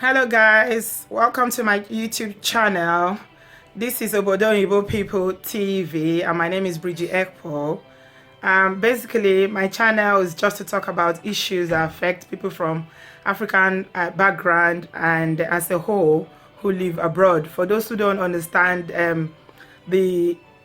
Hello guys, welcome to my YouTube channel. This is Obodo Oyibo People TV and my name is Bridget Ekpo. Basically my channel is just to talk about issues that affect people from African background and as a whole who live abroad. For those who don't understand what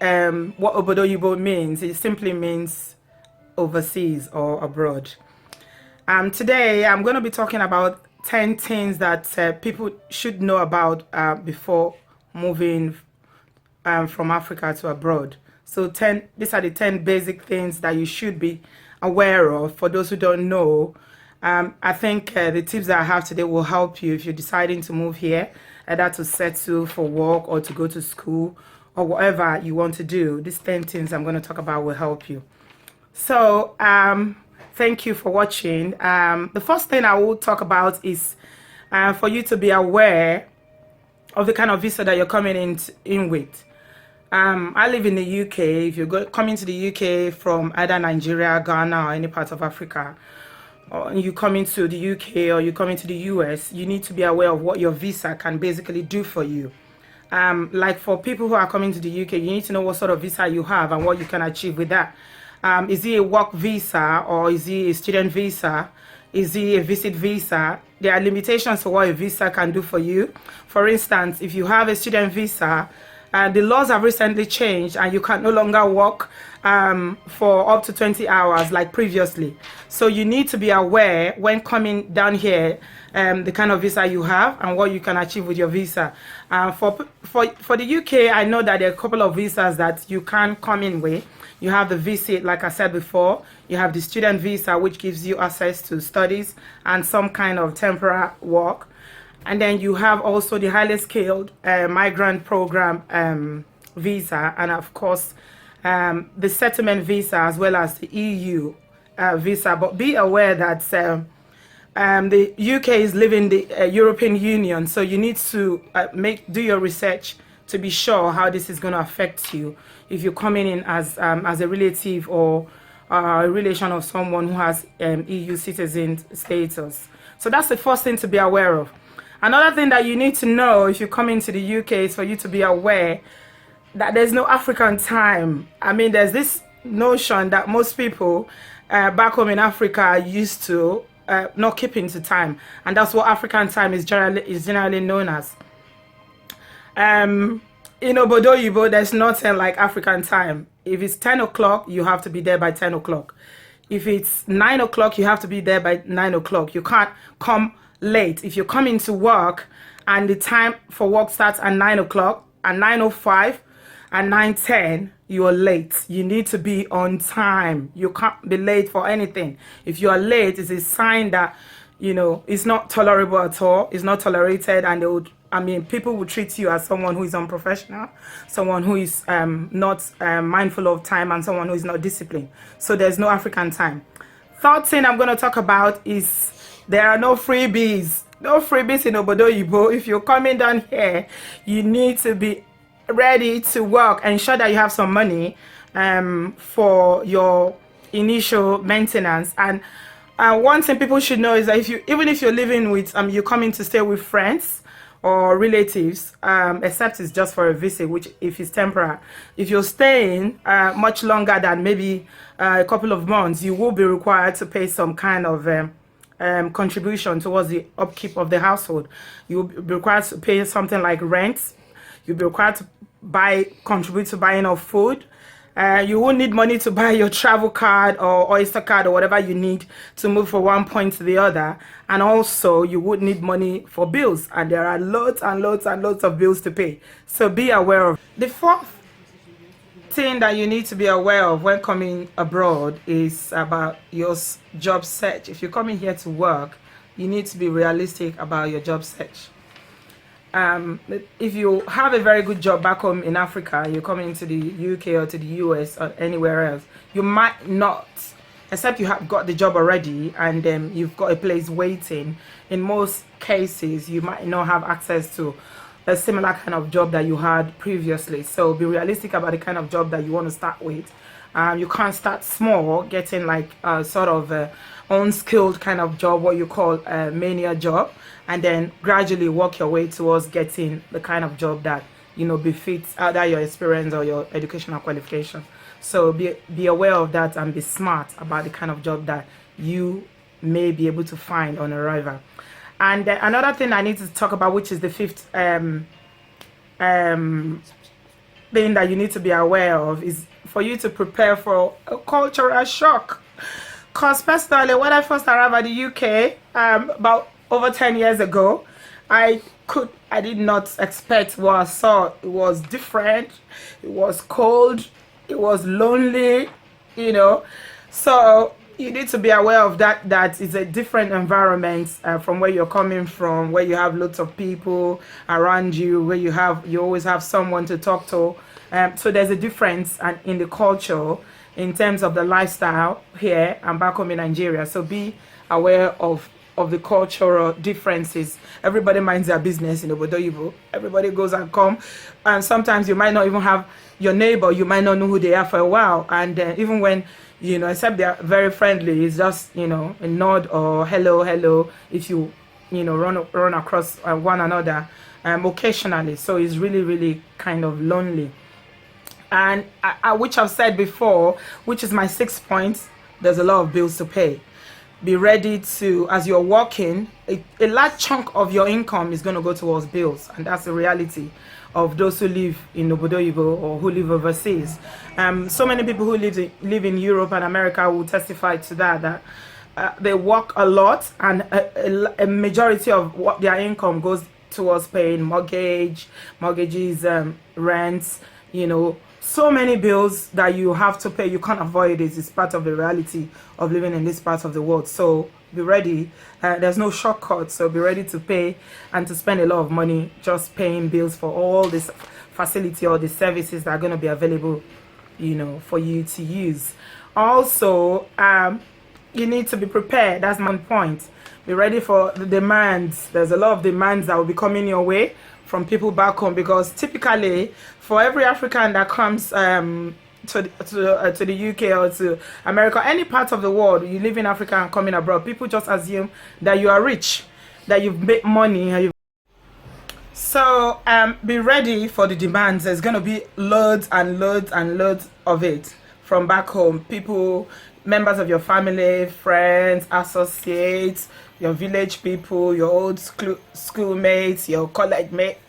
Obodo Oyibo means, it simply means overseas or abroad. Today I'm going to be talking about 10 things that people should know about before moving from Africa to abroad. So these are the 10 basic things that you should be aware of. For those who don't know, I think the tips that I have today will help you if you're deciding to move here, either to settle for work or to go to school or whatever you want to do. These 10 things I'm going to talk about will help you. So thank you for watching. The first thing I will talk about is for you to be aware of the kind of visa that you're coming in with. I live in the UK. If you're coming to the UK from either Nigeria, Ghana, or any part of Africa, or you come into the UK or you come into the US, you need to be aware of what your visa can basically do for you. Like for people who are coming to the UK, you need to know what sort of visa you have and what you can achieve with that. Is it a work visa or is it a student visa? Is it a visit visa? There are limitations to what a visa can do for you. For instance, if you have a student visa, the laws have recently changed and you can no longer work for up to 20 hours like previously. So you need to be aware when coming down here the kind of visa you have and what you can achieve with your visa. For the UK, I know that there are a couple of visas that you can come in with. You have the visit, like I said before. You have the student visa, which gives you access to studies and some kind of temporary work. And then you have also the highly skilled migrant program visa, and of course the settlement visa, as well as the EU visa. But be aware that the UK is leaving the European Union, so you need to do your research to be sure how this is going to affect you if you're coming in as a relative or a relation of someone who has EU citizen status. So that's the first thing to be aware of. Another thing that you need to know if you come into the UK is for you to be aware that there's no African time. I mean, there's this notion that most people back home in Africa are used to not keeping to time, and that's what African time is generally known as. In Obodo Oyibo, there's nothing like African time. If it's 10 o'clock, you have to be there by 10 o'clock. If it's 9 o'clock, you have to be there by 9 o'clock. You can't come late. If you come into work and the time for work starts at 9 o'clock, at 9:05, at 9:10, you are late. You need to be on time. You can't be late for anything. If you are late, it's a sign that, you know, it's not tolerable at all. It's not tolerated, and people will treat you as someone who is unprofessional, someone who is not mindful of time, and someone who is not disciplined. So there's no African time. Third thing I'm going to talk about is there are no freebies. No freebies in Obodo Oyibo. If you're coming down here, you need to be ready to work. Ensure that you have some money for your initial maintenance. And one thing people should know is that even if you're living with, you're coming to stay with friends or relatives, except it's just for a visit, which if it's temporary. If you're staying much longer than maybe a couple of months, you will be required to pay some kind of contribution towards the upkeep of the household. You'll be required to pay something like rent. You'll be required to contribute to buying of food. You will need money to buy your travel card or Oyster card or whatever you need to move from one point to the other. And also you would need money for bills, and there are lots and lots and lots of bills to pay. So be aware of. The fourth thing that you need to be aware of when coming abroad is about your job search. If you're coming here to work, you need to be realistic about your job search. If you have a very good job back home in Africa, you're coming to the UK or to the US or anywhere else, you might not, except you have got the job already and you've got a place waiting. In most cases, you might not have access to a similar kind of job that you had previously. So be realistic about the kind of job that you want to start with. You can't start small, getting like sort of unskilled kind of job, what you call a mania job, and then gradually work your way towards getting the kind of job that befits either your experience or your educational qualification. So be aware of that and be smart about the kind of job that you may be able to find on arrival. And another thing I need to talk about, which is the fifth thing that you need to be aware of, is for you to prepare for a cultural shock. Because personally, when I first arrived at the UK about over 10 years ago, I did not expect what I saw. It was different, it was cold, it was lonely, so you need to be aware of that it's a different environment from where you're coming from, where you have lots of people around you, where you always have someone to talk to. So there's a difference in the culture in terms of the lifestyle here and back home in Nigeria. So be aware of the cultural differences. Everybody minds their business in Obodoyibo. Everybody goes and come, and sometimes you might not even have your neighbor, you might not know who they are for a while, and even when except they are very friendly, it's just a nod or hello if you run across one another occasionally. So it's really kind of lonely. And which I've said before, which is my 6th point, there's a lot of bills to pay. Be ready to, as you're working, a large chunk of your income is going to go towards bills, and that's the reality of those who live in Obodoyibo or who live overseas. So many people who live in Europe and America will testify to that they work a lot, and a majority of what their income goes towards paying mortgages, rents, so many bills that you have to pay. You can't avoid it. It's part of the reality of living in this part of the world. So be ready. There's no shortcut. So be ready to pay and to spend a lot of money just paying bills for all this facility or the services that are going to be available, for you to use. Also, you need to be prepared. That's my point. Be ready for the demands. There's a lot of demands that will be coming your way from people back home, because typically for every African that comes to the UK or to America, any part of the world, you live in Africa and coming abroad, people just assume that you are rich, that you've made money. So be ready for the demands. There's going to be loads and loads and loads of it from back home. People, members of your family, friends, associates, your village people, your old schoolmates, your college mates,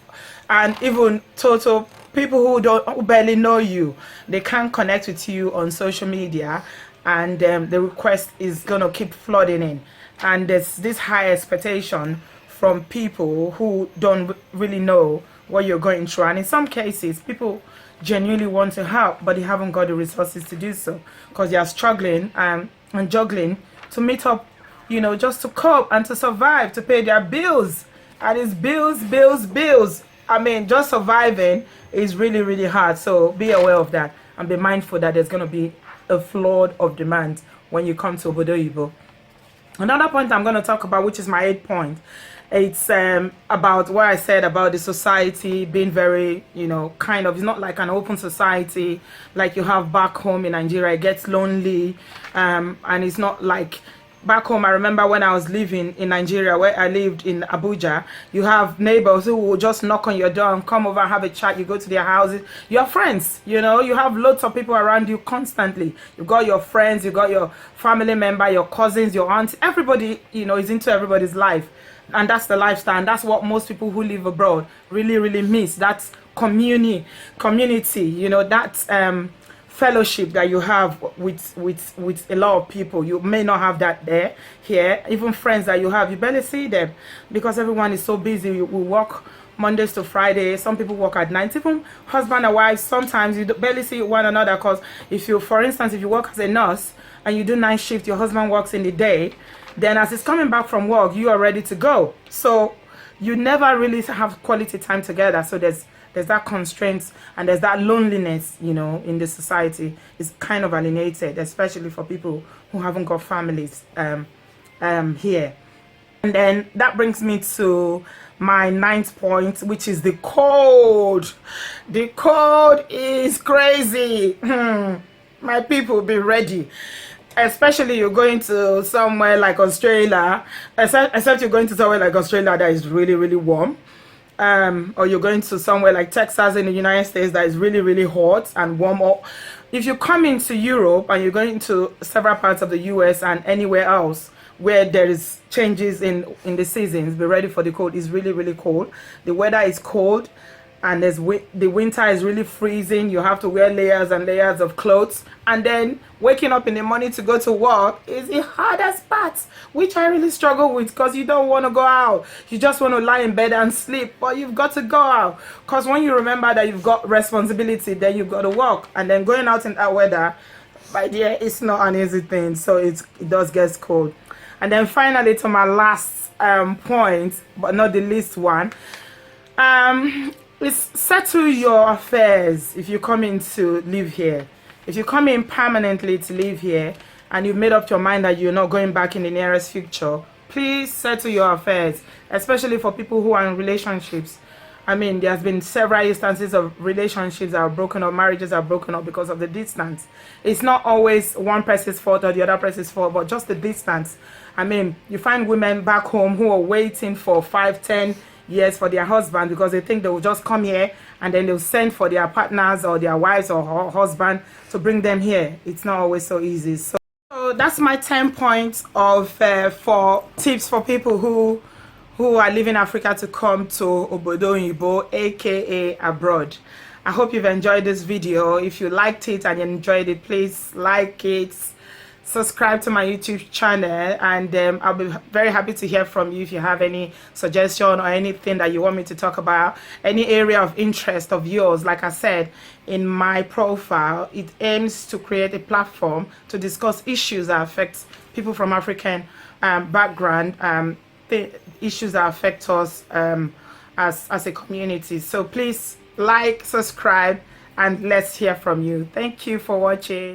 and even total people who barely know you. They can't connect with you on social media, and the request is gonna keep flooding in. And there's this high expectation from people who don't really know what you're going through. And in some cases, people genuinely want to help, but they haven't got the resources to do so, because they are struggling and juggling to meet up, just to cope and to survive, to pay their bills. And it's bills. I mean, just surviving is really hard. So be aware of that and be mindful that there's going to be a flood of demand when you come to Obodoyibo. Another point I'm going to talk about, which is my 8th point, it's about what I said about the society being very, kind of, it's not like an open society like you have back home in Nigeria. It gets lonely, and it's not like back home. I remember when I was living in Nigeria, where I lived in Abuja, you have neighbors who will just knock on your door and come over and have a chat. You go to their houses, you have friends, you have lots of people around you constantly. You've got your friends, you've got your family member, your cousins, your aunts, everybody, is into everybody's life. And that's the lifestyle, and that's what most people who live abroad really miss. That's community, that fellowship that you have with a lot of people. You may not have that here. Even friends that you have, you barely see them because everyone is so busy. We work Mondays to Fridays. Some people work at night. Even husband and wife, sometimes you barely see one another, because for instance, if you work as a nurse and you do night shift, your husband works in the day, then as he's coming back from work, you are ready to go. So you never really have quality time together. So there's that constraint, and there's that loneliness, in the society. It's kind of alienated, especially for people who haven't got families here. And then that brings me to my 9th point, which is the cold. The cold is crazy. My people, be ready. especially you're going to somewhere like Australia, except you're going to somewhere like Australia that is really, really warm. Or you're going to somewhere like Texas in the United States that is really, really hot and warm. Or if you come into Europe and you're going to several parts of the US and anywhere else where there is changes in the seasons, be ready for the cold. It's really, really cold. The weather is cold, and the winter is really freezing. You have to wear layers and layers of clothes, and then waking up in the morning to go to work is the hardest part, which I really struggle with, because you don't want to go out. You just want to lie in bed and sleep, but you've got to go out, because when you remember that you've got responsibility, then you've got to work. And then going out in that weather, my dear, it's not an easy thing. So it does get cold. And then finally, to my last point, but not the least one, is settle your affairs. If you come in to live here, if you come in permanently to live here, and you've made up your mind that you're not going back in the nearest future, please settle your affairs, especially for people who are in relationships. I mean, there's been several instances of relationships that are broken up, marriages are broken up because of the distance. It's not always one person's fault or the other person's fault, but just the distance. I mean, you find women back home who are waiting for 5-10 years for their husband, because they think they will just come here and then they'll send for their partners or their wives or husband to bring them here. It's not always so easy. So that's my 10 points of for tips for people who are leaving Africa to come to Obodo Oyibo, aka abroad. I hope you've enjoyed this video. If you liked it and you enjoyed it, please like it, subscribe to my YouTube channel, and I'll be very happy to hear from you if you have any suggestion or anything that you want me to talk about, any area of interest of yours. Like I said in my profile, it aims to create a platform to discuss issues that affect people from African background, issues that affect us as a community. So please like, subscribe, and let's hear from you. Thank you for watching.